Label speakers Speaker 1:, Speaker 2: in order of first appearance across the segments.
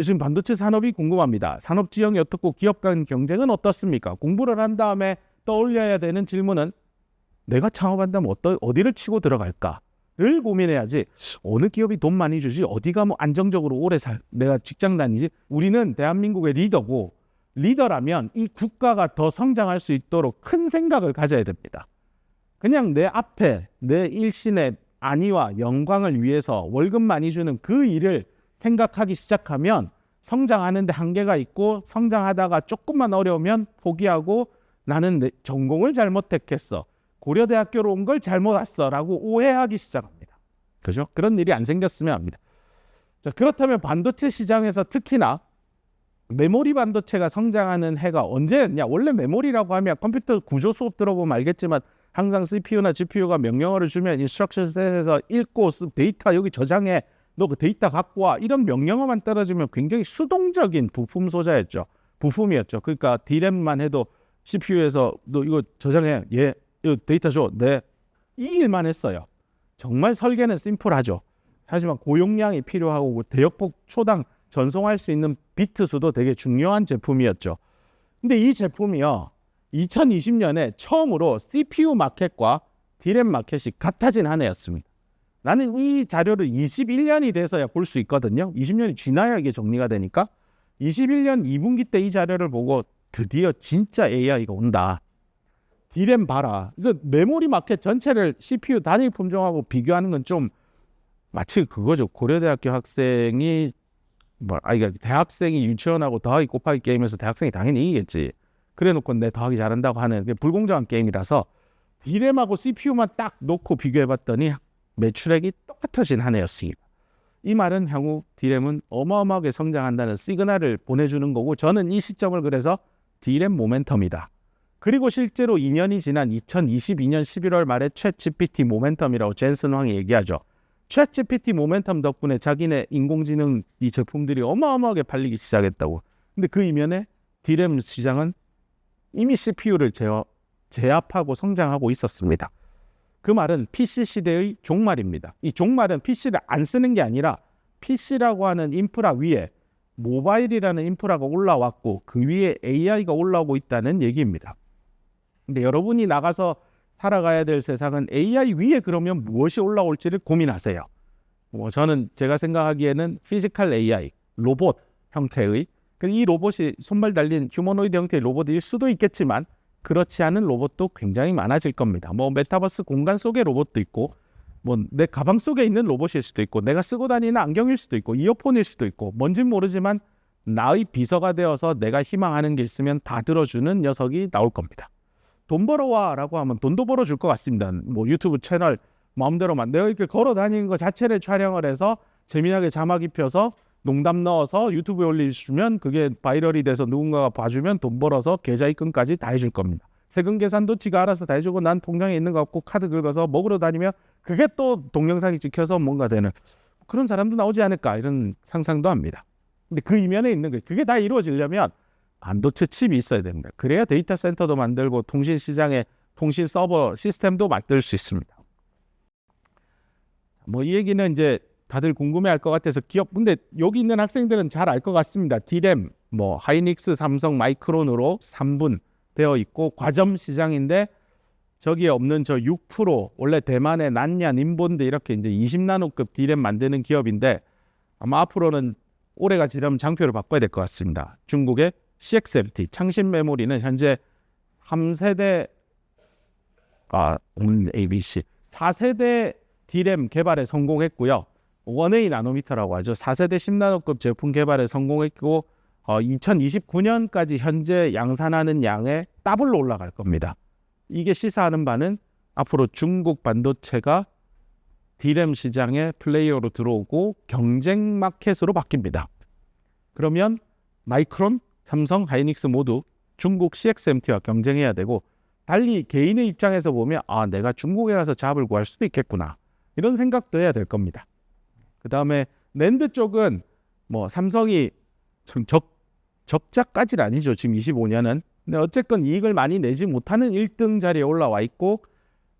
Speaker 1: 요즘 반도체 산업이 궁금합니다. 산업 지형이 어떻고 기업 간 경쟁은 어떻습니까? 공부를 한 다음에 떠올려야 되는 질문은 내가 창업한다면 어디를 치고 들어갈까를 고민해야지. 어느 기업이 돈 많이 주지? 어디가 뭐 안정적으로 오래 내가 직장 다니지? 우리는 대한민국의 리더고, 리더라면 이 국가가 더 성장할 수 있도록 큰 생각을 가져야 됩니다. 그냥 내 앞에 내 일신의 안위와 영광을 위해서 월급 많이 주는 그 일을 생각하기 시작하면 성장하는 데 한계가 있고, 성장하다가 조금만 어려우면 포기하고 나는 내 전공을 잘못 택했어, 고려대학교로 온 걸 잘못 왔어 라고 오해하기 시작합니다. 그죠? 그런 일이 안 생겼으면 합니다. 자, 그렇다면 반도체 시장에서 특히나 메모리 반도체가 성장하는 해가 언제였냐? 원래 메모리라고 하면 컴퓨터 구조 수업 들어보면 알겠지만 항상 CPU나 GPU가 명령어를 주면 인스트럭션 셋에서 읽고 데이터 여기 저장해, 너 그 데이터 갖고 와, 이런 명령어만 떨어지면 굉장히 수동적인 부품 소자였죠. 부품이었죠. 그러니까 D램만 해도 CPU에서 너 이거 저장해, 예, 이거 데이터 줘, 네, 이 일만 했어요. 정말 설계는 심플하죠. 하지만 고용량이 필요하고 대역폭 초당 전송할 수 있는 비트 수도 되게 중요한 제품이었죠. 근데 이 제품이요, 2020년에 처음으로 CPU 마켓과 D램 마켓이 같아진 한 해였습니다. 나는 이 자료를 21년이 돼서야 볼 수 있거든요. 20년이 지나야 이게 정리가 되니까 21년 2분기 때 이 자료를 보고 드디어 진짜 AI가 온다. D램 봐라. 이거 메모리 마켓 전체를 CPU 단일 품종하고 비교하는 건 좀 마치 그거죠. 고려대학교 학생이 그러니까 대학생이 유치원하고 더하기 곱하기 게임에서 대학생이 당연히 이기겠지. 그래놓고 내 더하기 잘한다고 하는 불공정한 게임이라서 D램하고 CPU만 딱 놓고 비교해봤더니 매출액이 똑같아진 한 해였습니다. 이 말은 향후 D램은 어마어마하게 성장한다는 시그널을 보내주는 거고, 저는 이 시점을 그래서 D램 모멘텀이다. 그리고 실제로 2년이 지난 2022년 11월 말에 챗GPT 모멘텀이라고 젠슨 황이 얘기하죠. 챗GPT 모멘텀 덕분에 자기네 인공지능 이 제품들이 어마어마하게 팔리기 시작했다고. 근데 그 이면에 D램 시장은 이미 CPU를 제압하고 성장하고 있었습니다. 그 말은 PC 시대의 종말입니다. 이 종말은 PC를 안 쓰는 게 아니라 PC라고 하는 인프라 위에 모바일이라는 인프라가 올라왔고 그 위에 AI가 올라오고 있다는 얘기입니다. 근데 여러분이 나가서 살아가야 될 세상은 AI 위에 그러면 무엇이 올라올지를 고민하세요. 저는 제가 생각하기에는 피지컬 AI, 로봇 형태의, 이 로봇이 손발 달린 휴머노이드 형태의 로봇일 수도 있겠지만 그렇지 않은 로봇도 굉장히 많아질 겁니다. 메타버스 공간 속의 로봇도 있고, 내 가방 속에 있는 로봇일 수도 있고, 내가 쓰고 다니는 안경일 수도 있고, 이어폰일 수도 있고, 뭔진 모르지만 나의 비서가 되어서 내가 희망하는 게 있으면 다 들어주는 녀석이 나올 겁니다. 돈 벌어와 라고 하면 돈도 벌어줄 것 같습니다. 유튜브 채널 마음대로만 내가 이렇게 걸어 다니는 거 자체를 촬영을 해서 재미나게 자막 입혀서 농담 넣어서 유튜브에 올려주면 그게 바이럴이 돼서 누군가가 봐주면 돈 벌어서 계좌 입금까지 다 해줄 겁니다. 세금 계산도 지가 알아서 다 해주고 난 통장에 있는 거 갖고 카드 긁어서 먹으러 다니면 그게 또 동영상이 찍혀서 뭔가 되는 그런 사람도 나오지 않을까, 이런 상상도 합니다. 근데 그 이면에 있는 게 그게 다 이루어지려면 반도체 칩이 있어야 됩니다. 그래야 데이터 센터도 만들고 통신 시장에 통신 서버 시스템도 만들 수 있습니다. 이 얘기는 이제 다들 궁금해할 것 같아서 근데 여기 있는 학생들은 잘 알 것 같습니다. D램, 하이닉스, 삼성, 마이크론으로 3분 되어 있고 과점 시장인데 저기에 없는 저 6% 원래 대만의 난야, 님본드 이렇게 이제 20나노급 D램 만드는 기업인데 아마 앞으로는 올해가 지나면 장표를 바꿔야 될 것 같습니다. 중국의 CXMT 창신 메모리는 현재 3세대 ABC 4세대 D램 개발에 성공했고요. 1A 나노미터라고 하죠. 4세대 10나노급 제품 개발에 성공했고 2029년까지 현재 양산하는 양의 더블로 올라갈 겁니다. 이게 시사하는 바는 앞으로 중국 반도체가 D램 시장의 플레이어로 들어오고 경쟁 마켓으로 바뀝니다. 그러면 마이크론, 삼성, 하이닉스 모두 중국 CXMT와 경쟁해야 되고, 달리 개인의 입장에서 보면 내가 중국에 가서 잡을 구할 수도 있겠구나, 이런 생각도 해야 될 겁니다. 그 다음에 낸드 쪽은 삼성이 적자까지는 아니죠. 지금 25년은. 근데 어쨌건 이익을 많이 내지 못하는 1등 자리에 올라와 있고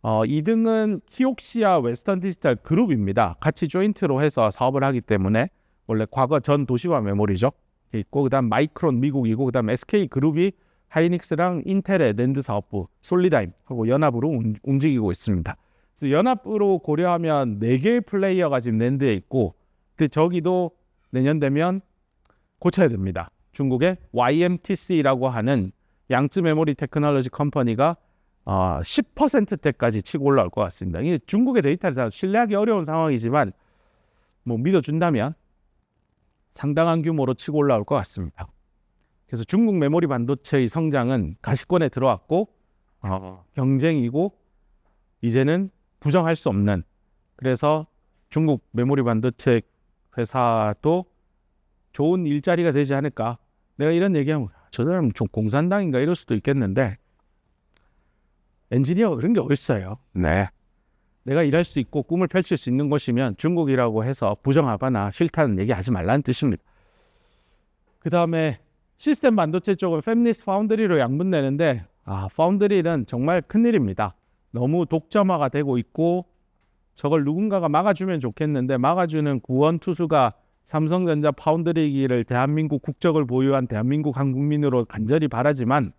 Speaker 1: 2등은 키옥시아 웨스턴 디지털 그룹입니다. 같이 조인트로 해서 사업을 하기 때문에 원래 과거 전 도시화 메모리죠. 있고 그다음 마이크론 미국이고 그다음 SK 그룹이 하이닉스랑 인텔의 낸드 사업부 솔리다임하고 연합으로 움직이고 있습니다. 그래서 연합으로 고려하면 4개의 플레이어가 지금 낸드에 있고 그 저기도 내년 되면 고쳐야 됩니다. 중국의 YMTC라고 하는 양쯔 메모리 테크놀로지 컴퍼니가 10%대까지 치고 올라올 것 같습니다. 이게 중국의 데이터를 다 신뢰하기 어려운 상황이지만 뭐 믿어준다면 상당한 규모로 치고 올라올 것 같습니다. 그래서 중국 메모리 반도체의 성장은 가시권에 들어왔고 경쟁이고 이제는 부정할 수 없는, 그래서 중국 메모리 반도체 회사도 좋은 일자리가 되지 않을까. 내가 이런 얘기하면 저 사람은 좀 공산당인가 이럴 수도 있겠는데 엔지니어가 그런 게 어딨어요. 네. 내가 일할 수 있고 꿈을 펼칠 수 있는 곳이면 중국이라고 해서 부정하거나 싫다는 얘기 하지 말라는 뜻입니다. 그 다음에 시스템 반도체 쪽은 팹리스 파운드리로 양분되는데 파운드리는 정말 큰일입니다. 너무 독점화가 되고 있고 저걸 누군가가 막아주면 좋겠는데 막아주는 구원투수가 삼성전자 파운드리기를 대한민국 국적을 보유한 대한민국 한 국민으로 간절히 바라지만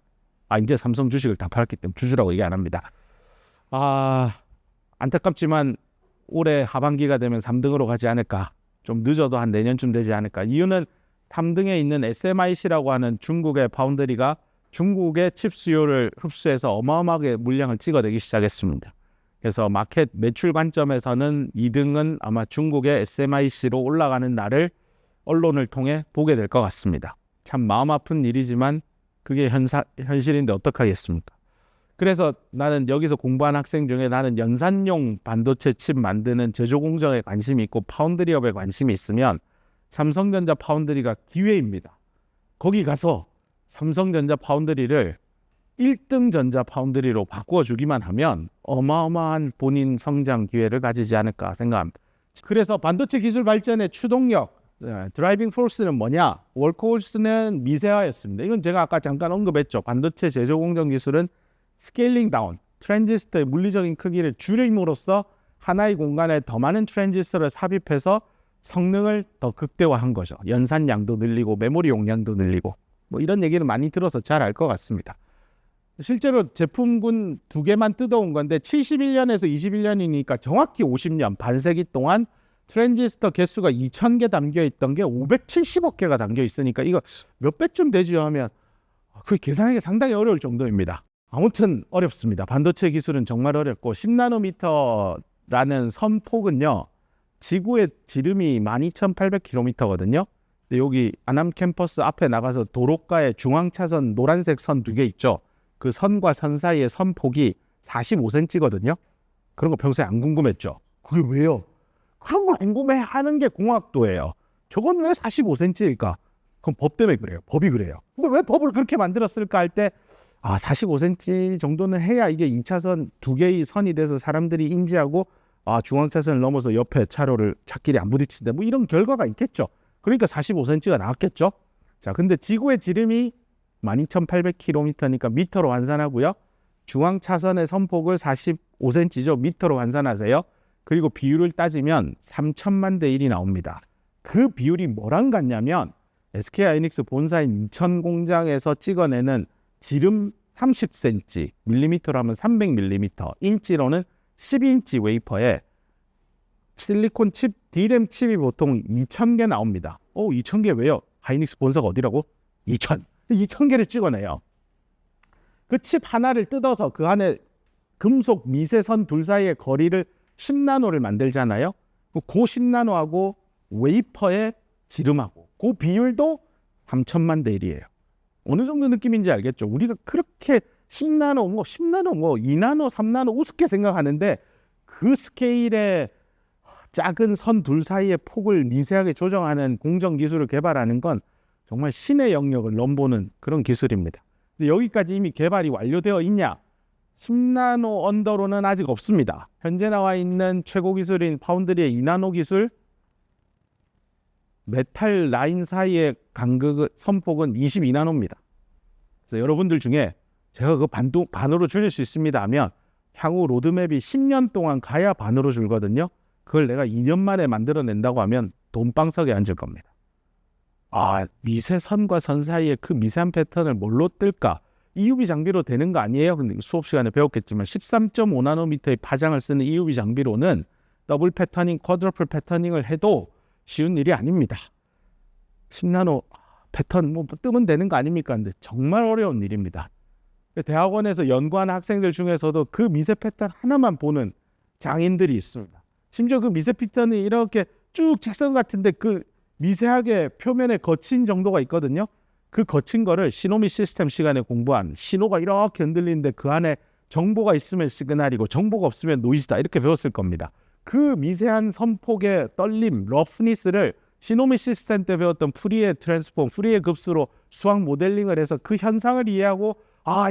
Speaker 1: 이제 삼성 주식을 다 팔았기 때문에 주주라고 얘기 안 합니다. 안타깝지만 올해 하반기가 되면 3등으로 가지 않을까. 좀 늦어도 한 내년쯤 되지 않을까. 이유는 3등에 있는 SMIC라고 하는 중국의 파운드리가 중국의 칩 수요를 흡수해서 어마어마하게 물량을 찍어내기 시작했습니다. 그래서 마켓 매출 관점에서는 2등은 아마 중국의 SMIC로 올라가는 날을 언론을 통해 보게 될 것 같습니다. 참 마음 아픈 일이지만 그게 현실인데 어떡하겠습니까? 그래서 나는 여기서 공부한 학생 중에 나는 연산용 반도체 칩 만드는 제조 공정에 관심이 있고 파운드리업에 관심이 있으면 삼성전자 파운드리가 기회입니다. 거기 가서 삼성전자 파운드리를 1등 전자 파운드리로 바꿔주기만 하면 어마어마한 본인 성장 기회를 가지지 않을까 생각합니다. 그래서 반도체 기술 발전의 추동력, 드라이빙 포스는 뭐냐? 월크호스는 미세화였습니다. 이건 제가 아까 잠깐 언급했죠. 반도체 제조 공정 기술은 스케일링 다운, 트랜지스터의 물리적인 크기를 줄임으로써 하나의 공간에 더 많은 트랜지스터를 삽입해서 성능을 더 극대화한 거죠. 연산량도 늘리고 메모리 용량도 늘리고 뭐 이런 얘기는 많이 들어서 잘 알 것 같습니다. 실제로 제품군 2개만 뜯어온 건데 71년에서 21년이니까 정확히 50년, 반세기 동안 트랜지스터 개수가 2000개 담겨 있던 게 570억 개가 담겨 있으니까 이거 몇 배쯤 되죠 하면 그 계산하기 상당히 어려울 정도입니다. 아무튼 어렵습니다. 반도체 기술은 정말 어렵고 10나노미터라는 선폭은요. 지구의 지름이 12,800km거든요. 근데 여기 안암 캠퍼스 앞에 나가서 도로가에 중앙차선 노란색 선 2개 있죠. 그 선과 선 사이의 선폭이 45cm거든요. 그런 거 평소에 안 궁금했죠. 그게 왜요? 그런 거 궁금해하는 게 공학도예요. 저건 왜 45cm일까? 그럼 법 때문에 그래요. 법이 그래요. 왜 법을 그렇게 만들었을까 할 때 45cm 정도는 해야 이게 2차선 2개의 선이 돼서 사람들이 인지하고 중앙차선을 넘어서 옆에 차로를 차끼리 안 부딪힌다. 뭐 이런 결과가 있겠죠. 그러니까 45cm가 나왔겠죠. 자, 근데 지구의 지름이 12,800km니까 미터로 환산하고요. 중앙차선의 선폭을 45cm죠. 미터로 환산하세요. 그리고 비율을 따지면 3천만 대 1이 나옵니다. 그 비율이 뭐랑 같냐면 SK하이닉스 본사인 인천 공장에서 찍어내는 지름 30cm, 밀리미터로 하면 300mm, 인치로는 12인치 웨이퍼에 실리콘 칩, D램 칩이 보통 2,000개 나옵니다. 2,000개 왜요? 하이닉스 본사가 어디라고? 2,000개를 찍어내요. 그 칩 하나를 뜯어서 그 안에 금속 미세선 둘 사이의 거리를 10나노를 만들잖아요. 그 10나노하고 웨이퍼의 지름하고 그 비율도 3천만 대 1이에요. 어느 정도 느낌인지 알겠죠? 우리가 그렇게 10나노, 2나노, 3나노 우습게 생각하는데 그 스케일의 작은 선 둘 사이의 폭을 미세하게 조정하는 공정 기술을 개발하는 건 정말 신의 영역을 넘보는 그런 기술입니다. 근데 여기까지 이미 개발이 완료되어 있냐? 10나노 언더로는 아직 없습니다. 현재 나와 있는 최고 기술인 파운드리의 2나노 기술, 메탈 라인 사이의 간극 선폭은 22나노입니다. 그래서 여러분들 중에 제가 그 반으로 줄일 수 있습니다 하면 향후 로드맵이 10년 동안 가야 반으로 줄거든요. 그걸 내가 2년 만에 만들어낸다고 하면 돈방석에 앉을 겁니다. 미세선과 선 사이에 그 미세한 패턴을 뭘로 뜰까? EUV 장비로 되는 거 아니에요? 근데 수업 시간에 배웠겠지만 13.5나노미터의 파장을 쓰는 EUV 장비로는 더블 패터닝, 쿼드러플 패터닝을 해도 쉬운 일이 아닙니다. 10나노 패턴 뭐 뜨면 되는 거 아닙니까? 근데 정말 어려운 일입니다. 대학원에서 연구하는 학생들 중에서도 그 미세 패턴 하나만 보는 장인들이 있습니다. 심지어 그 미세 패턴이 이렇게 쭉 책선 같은데 그 미세하게 표면에 거친 정도가 있거든요. 그 거친 거를 시노미 시스템 시간에 공부한, 신호가 이렇게 흔들리는데 그 안에 정보가 있으면 시그널이고 정보가 없으면 노이즈다, 이렇게 배웠을 겁니다. 그 미세한 선폭의 떨림, 러프니스를 시노미 시스템 때 배웠던 푸리에 트랜스폼, 푸리에 급수로 수학 모델링을 해서 그 현상을 이해하고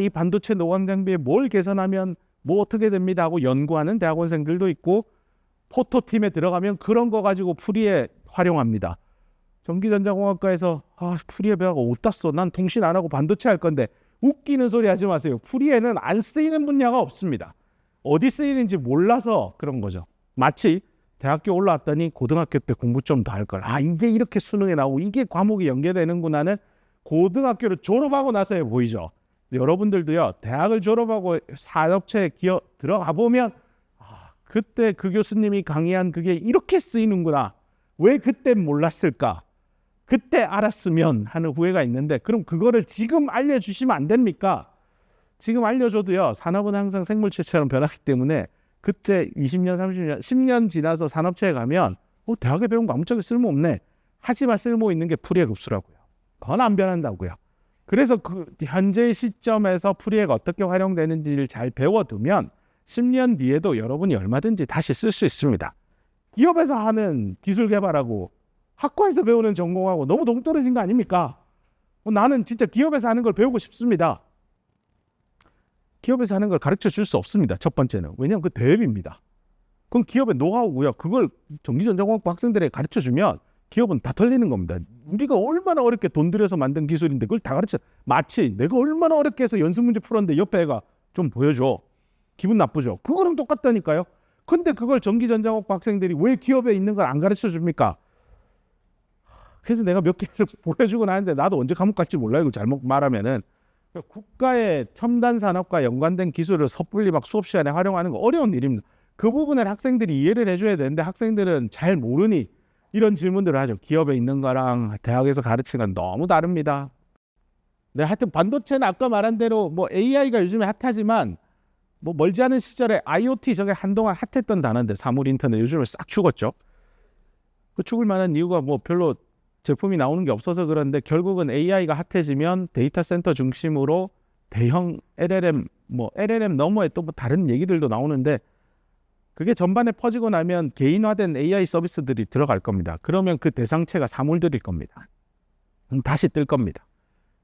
Speaker 1: 이 반도체 노광 장비에 뭘 개선하면 뭐 어떻게 됩니다 하고 연구하는 대학원생들도 있고, 포토팀에 들어가면 그런 거 가지고 푸리에 활용합니다. 전기전자공학과에서 푸리에 배워가 어디다 써? 난 통신 안 하고 반도체 할 건데. 웃기는 소리 하지 마세요. 푸리에는 안 쓰이는 분야가 없습니다. 어디 쓰이는지 몰라서 그런 거죠. 마치 대학교 올라왔더니 고등학교 때 공부 좀 더 할 걸. 이게 이렇게 수능에 나오고 이게 과목이 연계되는구나는 교대학교를 졸업하고 나서야 보이죠. 여러분들도요, 대학을 졸업하고 사업체에 기업 들어가 보면 그때 그 교수님이 강의한 그게 이렇게 쓰이는구나. 왜 그때 몰랐을까? 그때 알았으면 하는 후회가 있는데, 그럼 그거를 지금 알려주시면 안 됩니까? 지금 알려줘도요, 산업은 항상 생물체처럼 변하기 때문에 그때 20년, 30년, 10년 지나서 산업체에 가면 대학에 배운 거 아무짝에 쓸모없네. 하지만 쓸모 있는 게 푸리에 급수라고요. 그건 안 변한다고요. 그래서 그 현재 시점에서 푸리에가 어떻게 활용되는지를 잘 배워두면 10년 뒤에도 여러분이 얼마든지 다시 쓸 수 있습니다. 기업에서 하는 기술 개발하고 학과에서 배우는 전공하고 너무 동떨어진 거 아닙니까? 나는 진짜 기업에서 하는 걸 배우고 싶습니다. 기업에서 하는 걸 가르쳐 줄 수 없습니다. 첫 번째는. 왜냐하면 그 대입입니다. 그건 기업의 노하우고요. 그걸 전기전자공학부 학생들에게 가르쳐 주면 기업은 다 털리는 겁니다. 우리가 얼마나 어렵게 돈 들여서 만든 기술인데 그걸 다 가르쳐. 마치 내가 얼마나 어렵게 해서 연습 문제 풀었는데 옆에 애가 좀 보여줘. 기분 나쁘죠. 그거랑 똑같다니까요. 근데 그걸 전기전자공학부 학생들이 왜 기업에 있는 걸 안 가르쳐 줍니까? 그래서 내가 몇 개를 보여주고 나는데 나도 언제 감옥 갈지 몰라요. 이거 잘못 말하면은. 국가의 첨단 산업과 연관된 기술을 섣불리 막 수업 시간에 활용하는 거 어려운 일입니다. 그 부분을 학생들이 이해를 해줘야 되는데 학생들은 잘 모르니 이런 질문들을 하죠. 기업에 있는 거랑 대학에서 가르치는 건 너무 다릅니다. 네, 하여튼 반도체는 아까 말한 대로 뭐 AI가 요즘에 핫하지만 뭐 멀지 않은 시절에 IoT, 저게 한동안 핫했던 단어인데 사물 인터넷 요즘에 싹 죽었죠. 그 죽을 만한 이유가 뭐 별로 제품이 나오는 게 없어서 그런데, 결국은 AI가 핫해지면 데이터 센터 중심으로 대형 LLM, 뭐 LLM 너머에 또 뭐 다른 얘기들도 나오는데, 그게 전반에 퍼지고 나면 개인화된 AI 서비스들이 들어갈 겁니다. 그러면 그 대상체가 사물들일 겁니다. 다시 뜰 겁니다.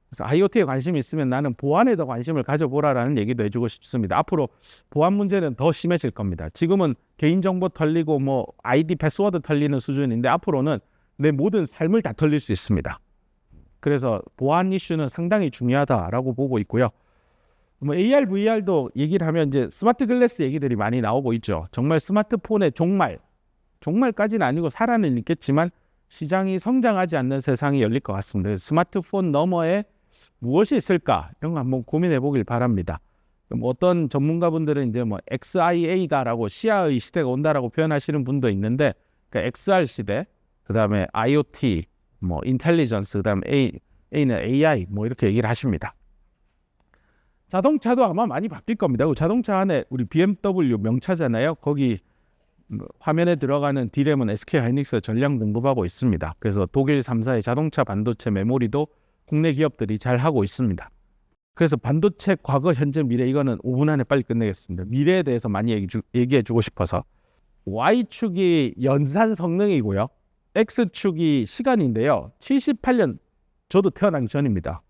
Speaker 1: 그래서 IoT에 관심이 있으면 나는 보안에 더 관심을 가져보라라는 얘기도 해주고 싶습니다. 앞으로 보안 문제는 더 심해질 겁니다. 지금은 개인정보 털리고 뭐 아이디 패스워드 털리는 수준인데 앞으로는 내 모든 삶을 다 털릴 수 있습니다. 그래서 보안 이슈는 상당히 중요하다라고 보고 있고요. 뭐 AR, VR도 얘기를 하면 이제 스마트 글래스 얘기들이 많이 나오고 있죠. 정말 스마트폰의 종말까지는 아니고 살아는 있겠지만 시장이 성장하지 않는 세상이 열릴 것 같습니다. 스마트폰 너머에 무엇이 있을까? 이런 거 한번 고민해 보길 바랍니다. 뭐 어떤 전문가분들은 이제 뭐 XIA다라고 시야의 시대가 온다라고 표현하시는 분도 있는데, 그러니까 XR 시대, 그 다음에 IoT, 뭐 인텔리전스, 그 다음에 A는 AI, 뭐 이렇게 얘기를 하십니다. 자동차도 아마 많이 바뀔 겁니다. 자동차 안에 우리 BMW 명차잖아요. 거기 화면에 들어가는 D램은 SK하이닉스가 전량 공급하고 있습니다. 그래서 독일 3사의 자동차 반도체 메모리도 국내 기업들이 잘 하고 있습니다. 그래서 반도체 과거, 현재, 미래, 이거는 5분 안에 빨리 끝내겠습니다. 미래에 대해서 많이 얘기해 주고 싶어서. Y축이 연산 성능이고요. X축이 시간인데요. 78년, 저도 태어나기 전입니다.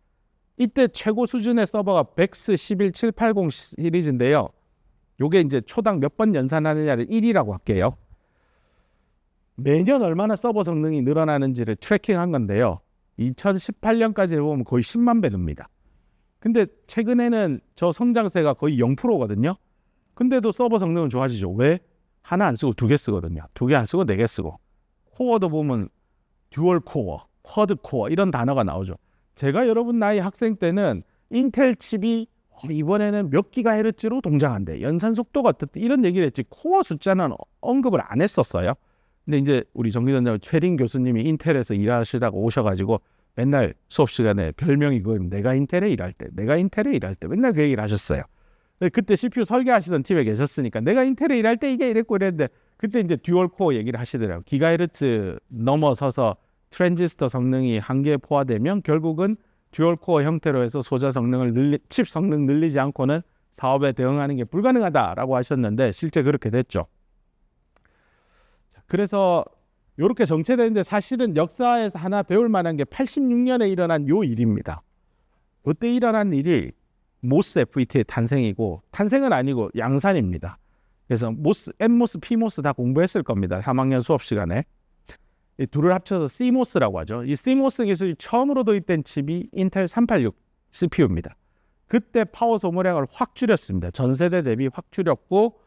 Speaker 1: 이때 최고 수준의 서버가 백스 11780 시리즈인데요. 요게 이제 초당 몇 번 연산하느냐를 1이라고 할게요. 매년 얼마나 서버 성능이 늘어나는지를 트래킹한 건데요. 2018년까지 해보면 거의 10만 배 늡니다. 근데 최근에는 저 성장세가 거의 0%거든요. 근데도 서버 성능은 좋아지죠. 왜? 하나 안 쓰고 2개 쓰거든요. 2개 안 쓰고 4개 쓰고. 코어도 보면 듀얼 코어, 쿼드 코어 이런 단어가 나오죠. 제가 여러분 나이 학생 때는 인텔 칩이 이번에는 몇 기가헤르츠로 동작한대. 연산 속도가 어떻대. 이런 얘기를 했지. 코어 숫자는 언급을 안 했었어요. 근데 이제 우리 정기전자 최린 교수님이 인텔에서 일하시다가 오셔가지고 맨날 수업 시간에 별명이 그거예요. 내가 인텔에 일할 때 맨날 그 얘기를 하셨어요. 그때 CPU 설계하시던 팀에 계셨으니까 내가 인텔에 일할 때 이게 이랬고 이랬는데 그때 이제 듀얼 코어 얘기를 하시더라고요. 기가헤르츠 넘어서서 트랜지스터 성능이 한계에 포화되면 결국은 듀얼 코어 형태로 해서 소자 성능을 칩 성능 늘리지 않고는 사업에 대응하는 게 불가능하다라고 하셨는데 실제 그렇게 됐죠. 그래서 이렇게 정체되는데 사실은 역사에서 하나 배울 만한 게 86년에 일어난 요 일입니다. 그때 일어난 일이 모스 FET의 탄생이고 탄생은 아니고 양산입니다. 그래서 모스, N모스, P모스 다 공부했을 겁니다. 3학년 수업 시간에. 이 둘을 합쳐서 CMOS라고 하죠. 이 CMOS 기술이 처음으로 도입된 칩이 인텔 386 CPU입니다. 그때 파워 소모량을 확 줄였습니다. 전 세대 대비 확 줄였고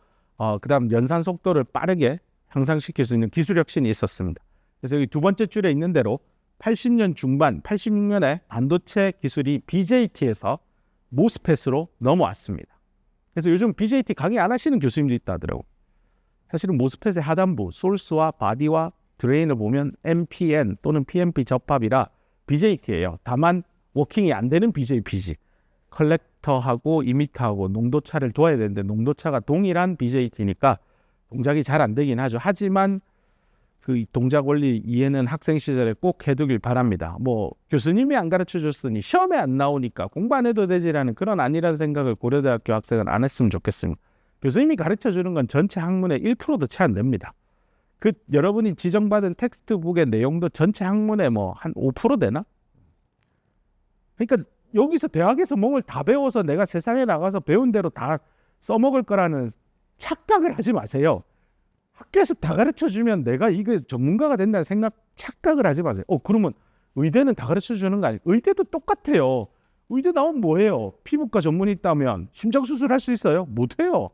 Speaker 1: 그다음 연산 속도를 빠르게 향상시킬 수 있는 기술 혁신이 있었습니다. 그래서 여기 두 번째 줄에 있는 대로 80년 중반, 86년에 반도체 기술이 BJT에서 모스펫으로 넘어왔습니다. 그래서 요즘 BJT 강의 안 하시는 교수님도 있다 하더라고요. 사실은 모스펫의 하단부, 소스와 바디와 드레인을 보면 MPN 또는 PNP 접합이라 BJT예요. 다만 워킹이 안 되는 BJP지. 컬렉터하고 이미터하고 농도차를 둬야 되는데 농도차가 동일한 BJT니까 동작이 잘 안 되긴 하죠. 하지만 그 동작 원리 이해는 학생 시절에 꼭 해두길 바랍니다. 뭐 교수님이 안 가르쳐줬으니 시험에 안 나오니까 공부 안 해도 되지라는 그런 아니라는 생각을 고려대학교 학생은 안 했으면 좋겠습니다. 교수님이 가르쳐주는 건 전체 학문의 1%도 채 안 됩니다. 그 여러분이 지정받은 텍스트북의 내용도 전체 학문의 뭐 한 5% 되나? 그러니까 여기서 대학에서 뭘 다 배워서 내가 세상에 나가서 배운 대로 다 써먹을 거라는 착각을 하지 마세요. 학교에서 다 가르쳐주면 내가 이게 전문가가 된다는 착각을 하지 마세요. 그러면 의대는 다 가르쳐주는 거 아니에요? 의대도 똑같아요. 의대 나오면 뭐해요? 피부과 전문의 있다면 심장수술 할 수 있어요? 못해요.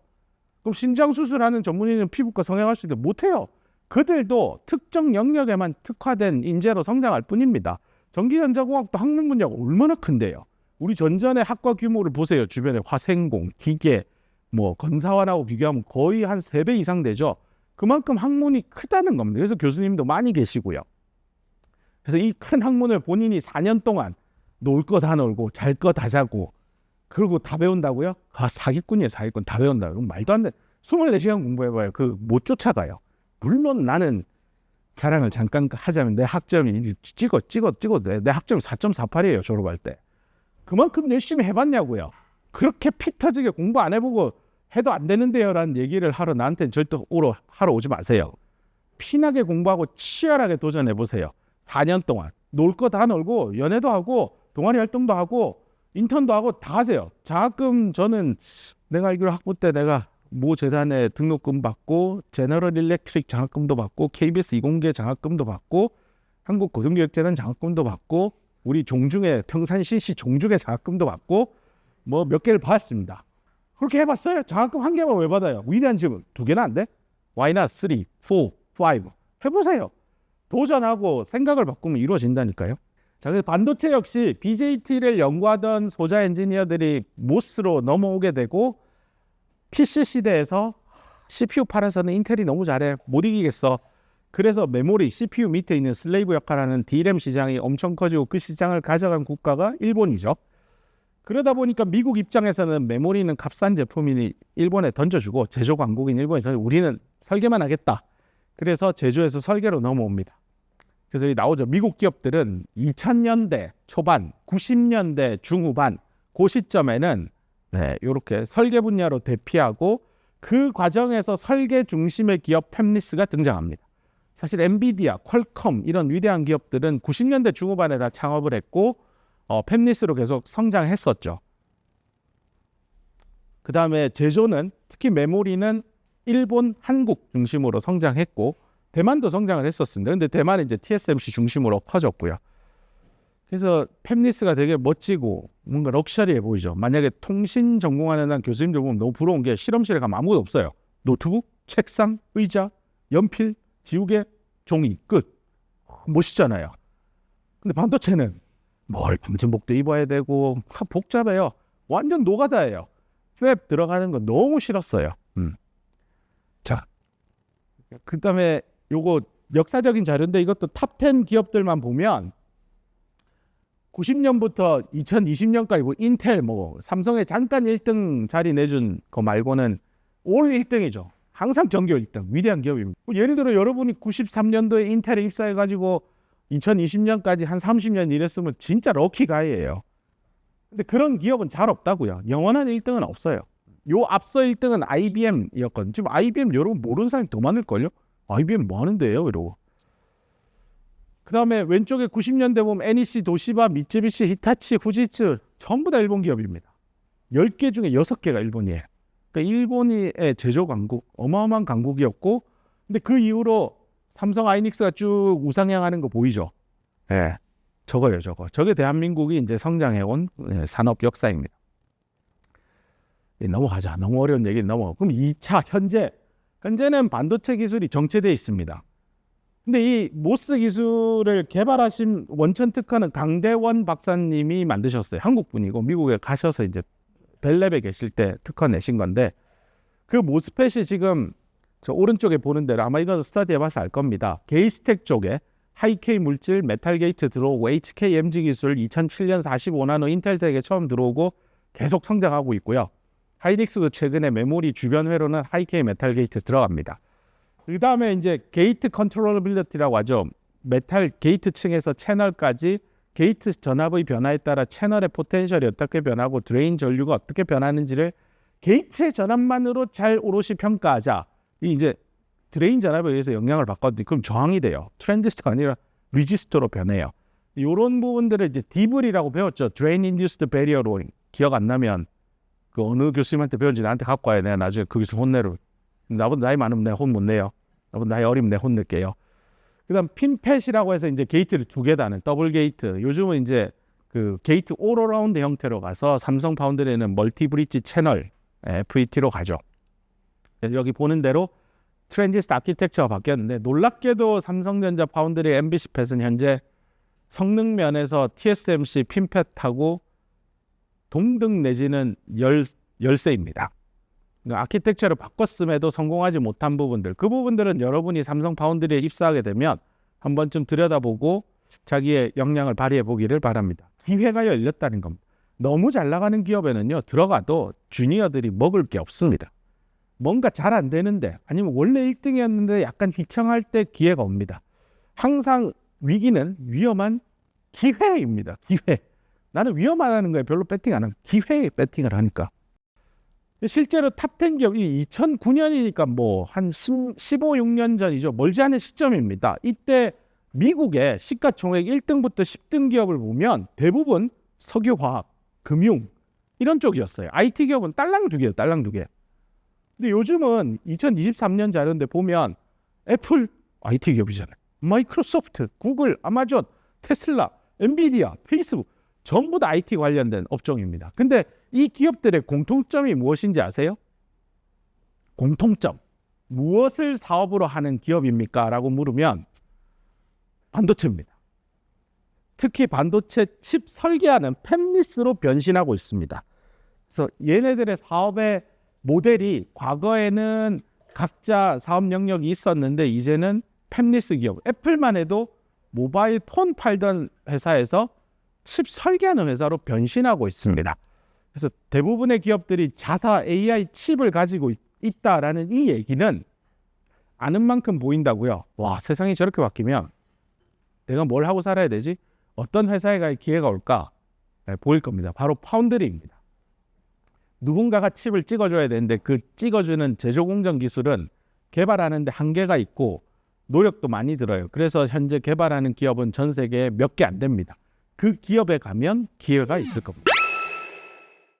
Speaker 1: 그럼 심장수술하는 전문의는 피부과 성형할 수 있는데 못해요. 그들도 특정 영역에만 특화된 인재로 성장할 뿐입니다. 전기전자공학도 학문 분야가 얼마나 큰데요. 우리 전전의 학과 규모를 보세요. 주변에 화생공, 기계, 뭐 건사원하고 비교하면 거의 한 3배 이상 되죠. 그만큼 학문이 크다는 겁니다. 그래서 교수님도 많이 계시고요. 그래서 이 큰 학문을 본인이 4년 동안 놀 거 다 놀고 잘 거 다 자고 그리고 다 배운다고요? 사기꾼이에요. 사기꾼. 다 배운다고. 말도 안 돼. 24시간 공부해봐요. 못 쫓아가요. 물론 나는 자랑을 잠깐 하자면 내 학점이 찍어도 돼. 내 학점이 4.48이에요. 졸업할 때. 그만큼 열심히 해봤냐고요. 그렇게 피 터지게 공부 안 해보고 해도 안 되는데요 라는 얘기를 하러 나한테는 절대 하러 오지 마세요. 피나게 공부하고 치열하게 도전해보세요. 4년 동안 놀 거 다 놀고 연애도 하고 동아리 활동도 하고 인턴도 하고 다 하세요. 장학금 저는 내가 알기로 학부 때 내가 모 재단에 등록금 받고 제너럴 일렉트릭 장학금도 받고 KBS 이공계 장학금도 받고 한국고등교육재단 장학금도 받고 우리 종중에 평산신시 종중에 장학금도 받고 뭐 몇 개를 받았습니다. 그렇게 해봤어요. 장학금 1개만 왜 받아요? 위대한 질문. 2개나 안 돼? Why not 3, 4, 5? 해보세요. 도전하고 생각을 바꾸면 이루어진다니까요. 자, 그래서 반도체 역시 BJT를 연구하던 소자 엔지니어들이 모스로 넘어오게 되고 PC 시대에서 CPU 팔아서는 인텔이 너무 잘해. 못 이기겠어. 그래서 메모리, CPU 밑에 있는 슬레이브 역할하는 D램 시장이 엄청 커지고 그 시장을 가져간 국가가 일본이죠. 그러다 보니까 미국 입장에서는 메모리는 값싼 제품이니 일본에 던져주고 제조 강국인 일본에 우리는 설계만 하겠다. 그래서 제조에서 설계로 넘어옵니다. 그래서 나오죠. 미국 기업들은 2000년대 초반, 90년대 중후반 그 시점에는 이렇게 설계 분야로 대피하고 그 과정에서 설계 중심의 기업 팹리스가 등장합니다. 사실 엔비디아, 퀄컴 이런 위대한 기업들은 90년대 중후반에 다 창업을 했고 팹리스로 계속 성장했었죠. 그 다음에 제조는 특히 메모리는 일본, 한국 중심으로 성장했고 대만도 성장을 했었습니다. 근데 대만은 이제 TSMC 중심으로 커졌고요. 그래서 팹리스가 되게 멋지고 뭔가 럭셔리해 보이죠. 만약에 통신 전공하는 한 교수님들 보면 너무 부러운 게 실험실에 가면 아무것도 없어요. 노트북, 책상, 의자, 연필, 지우개, 종이, 끝. 멋있잖아요. 근데 반도체는 뭘 방진복도 입어야 되고 복잡해요. 완전 노가다예요. 홑 들어가는 거 너무 싫었어요. 자, 그다음에 요거 역사적인 자료인데 이것도 탑 10 기업들만 보면 90년부터 2020년까지 뭐 인텔 뭐 삼성에 잠깐 1등 자리 내준 거 말고는 올 1등이죠. 항상 전교 1등 위대한 기업입니다. 예를 들어 여러분이 93년도에 인텔에 입사해가지고 2020년까지 한 30년 일했으면 진짜 럭키가이예요. 근데 그런 기업은 잘 없다고요. 영원한 1등은 없어요. 요 앞서 1등은 IBM이었거든요. 지금 IBM 여러분 모르는 사람이 더 많을걸요? IBM 뭐 하는데요? 이러고. 그 다음에 왼쪽에 90년대 보면 NEC, 도시바, 미쯔비시, 히타치, 후지츠 전부 다 일본 기업입니다. 10개 중에 6개가 일본이에요. 그러니까 일본의 제조 강국, 어마어마한 강국이었고 근데 그 이후로 삼성 하이닉스가 쭉 우상향하는 거 보이죠? 예, 저거예요, 저거. 저게 대한민국이 이제 성장해온 산업 역사입니다. 넘어가자. 너무 어려운 얘기는 넘어가. 그럼 2차 현재는 반도체 기술이 정체되어 있습니다. 근데 이 모스 기술을 개발하신 원천 특허는 강대원 박사님이 만드셨어요. 한국 분이고 미국에 가셔서 이제 벨랩에 계실 때 특허 내신 건데 그 모스펫이 지금 저 오른쪽에 보는 대로 아마 이건 스터디해봐서 알 겁니다. 게이스텍 쪽에 하이K 물질, 메탈 게이트 들어오고 HKMG 기술 2007년 45나노 인텔텍에 처음 들어오고 계속 성장하고 있고요. 하이닉스도 최근에 메모리 주변 회로는 하이K 메탈 게이트 들어갑니다. 그 다음에 이제 게이트 컨트롤러빌리티라고 하죠. 메탈 게이트 층에서 채널까지 게이트 전압의 변화에 따라 채널의 포텐셜이 어떻게 변하고 드레인 전류가 어떻게 변하는지를 게이트의 전압만으로 잘 오롯이 평가하자. 이 이제 드레인 전압에 의해서 영향을 받거든요. 그럼 저항이 돼요. 트랜지스터가 아니라 리지스터로 변해요. 이런 부분들을 이제 디블이라고 배웠죠. 드레인 인듀스드 베리어 로잉. 기억 안 나면 그 어느 교수님한테 배운지 나한테 갖고 와야 내가 나중에 그 교수 혼내로. 나보다 나이 많으면 내가 혼 못 내요. 나보다 나이 어리면 내가 혼 낼게요. 그다음 핀펫이라고 해서 이제 게이트를 2개 다는 더블 게이트. 요즘은 이제 그 게이트 올어라운드 형태로 가서 삼성 파운드리는 멀티 브릿지 채널 FET로 가죠. 여기 보는 대로 트랜지스터 아키텍처가 바뀌었는데 놀랍게도 삼성전자 파운드리 MBC팻은 현재 성능 면에서 TSMC 핀펫하고 동등 내지는 열세입니다. 그러니까 아키텍처를 바꿨음에도 성공하지 못한 부분들, 그 부분들은 여러분이 삼성 파운드리에 입사하게 되면 한 번쯤 들여다보고 자기의 역량을 발휘해 보기를 바랍니다. 기회가 열렸다는 겁니다. 너무 잘 나가는 기업에는요 들어가도 주니어들이 먹을 게 없습니다. 뭔가 잘 안 되는데 아니면 원래 1등이었는데 약간 휘청할 때 기회가 옵니다. 항상 위기는 위험한 기회입니다. 기회. 나는 위험하다는 거에 별로 배팅 안 하고 기회에 배팅을 하니까. 실제로 탑10 기업이 2009년이니까 뭐 한 15, 16년 전이죠. 멀지 않은 시점입니다. 이때 미국의 시가총액 1등부터 10등 기업을 보면 대부분 석유화학, 금융 이런 쪽이었어요. IT 기업은 딸랑 두 개예요. 딸랑 두 개. 근데 요즘은 2023년 자료인데 보면 애플 IT 기업이잖아요. 마이크로소프트, 구글, 아마존, 테슬라, 엔비디아, 페이스북 전부 다 IT 관련된 업종입니다. 근데 이 기업들의 공통점이 무엇인지 아세요? 공통점. 무엇을 사업으로 하는 기업입니까? 라고 물으면 반도체입니다. 특히 반도체 칩 설계하는 팹리스로 변신하고 있습니다. 그래서 얘네들의 사업의 모델이 과거에는 각자 사업 영역이 있었는데 이제는 팹리스 기업. 애플만 해도 모바일 폰 팔던 회사에서 칩 설계하는 회사로 변신하고 있습니다. 그래서 대부분의 기업들이 자사 AI 칩을 가지고 있다라는 이 얘기는 아는 만큼 보인다고요. 와, 세상이 저렇게 바뀌면 내가 뭘 하고 살아야 되지? 어떤 회사에 갈 기회가 올까? 보일 겁니다. 바로 파운드리입니다. 누군가가 칩을 찍어줘야 되는데 그 찍어주는 제조 공정 기술은 개발하는데 한계가 있고 노력도 많이 들어요. 그래서 현재 개발하는 기업은 전 세계에 몇 개 안 됩니다. 그 기업에 가면 기회가 있을 겁니다.